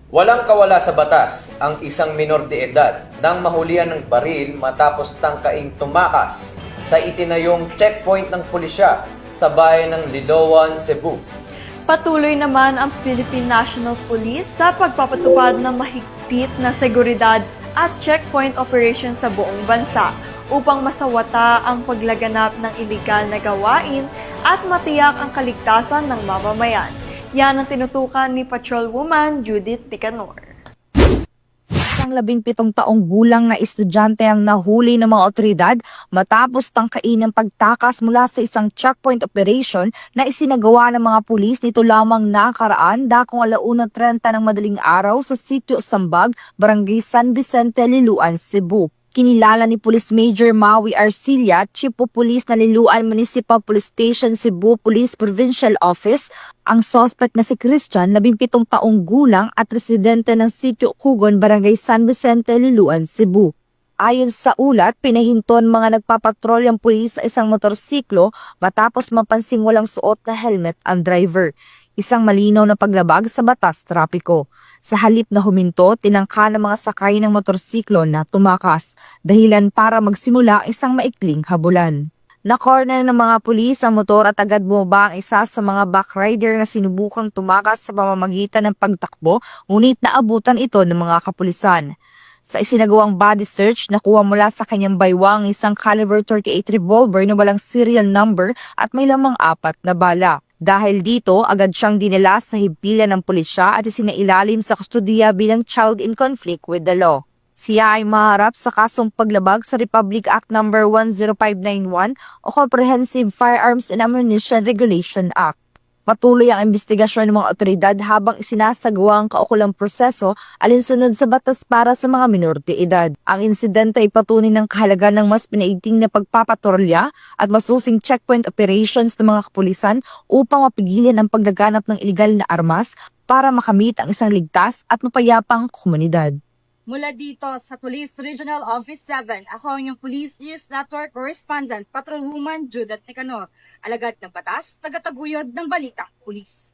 Walang kawala sa batas ang isang minor de edad nang mahulihan ng baril matapos tangkaing tumakas sa itinayong checkpoint ng pulisya sa bayan ng Liloan, Cebu. Patuloy naman ang Philippine National Police sa pagpapatupad ng mahigpit na seguridad at checkpoint operation sa buong bansa upang masawata ang paglaganap ng iligal na gawain at matiyak ang kaligtasan ng mamamayan. Yan ang tinutukan ni Patrolwoman Judith Ticanor. Isang 17 taong gulang na estudyante ang nahuli ng mga otoridad matapos tangkain ng pagtakas mula sa isang checkpoint operation na isinagawa ng mga pulis nito lamang nakaraan dakong 1:30 ng madaling araw sa Sitio Sambag, Barangay San Vicente, Liloan, Cebu. Kinilala ni Police Major Maui Arcilla, Chief of Police na Liloan Municipal Police Station, Cebu Police Provincial Office, ang suspect na si Christian, 17 taong gulang at residente ng Sitio Kugon, Barangay San Vicente, Liloan, Cebu. Ayon sa ulat, pinahinton mga nagpapatrolyang pulis sa isang motorsiklo matapos mapansing walang suot na helmet ang driver. Isang malinaw na paglabag sa batas trapiko. Sa halip na huminto, tinangka ng mga sakay ng motorsiklo na tumakas, dahilan para magsimula ang isang maikling habulan. Na-corner ng mga pulis ang motor at agad bumaba ang isa sa mga backrider na sinubukang tumakas sa pamamagitan ng pagtakbo, ngunit naabutan ito ng mga kapulisan. Sa isinagawang body search, nakuha mula sa kanyang baywang isang caliber .38 revolver na walang serial number at may lamang 4 na bala. Dahil dito, agad siyang dinala sa himpilan ng pulisya at isinailalim sa kustudiya bilang child in conflict with the law. Siya ay maharap sa kasong paglabag sa Republic Act No. 10591 o Comprehensive Firearms and Ammunition Regulation Act. Patuloy ang investigasyon ng mga otoridad habang isinasagawa ang kaukulang proseso alinsunod sa batas para sa mga minor de edad. Ang insidente ay patunay ng kahalagan ng mas pinaigting na pagpapatrolya at masusing checkpoint operations ng mga kapulisan upang mapigilan ang paglaganap ng iligal na armas para makamit ang isang ligtas at mapayapang komunidad. Mula dito sa Police Regional Office 7, ako ang inyong Police News Network Correspondent, Patrolwoman Judith Ticanor. Alagad ng batas, tagataguyod ng balita, Police.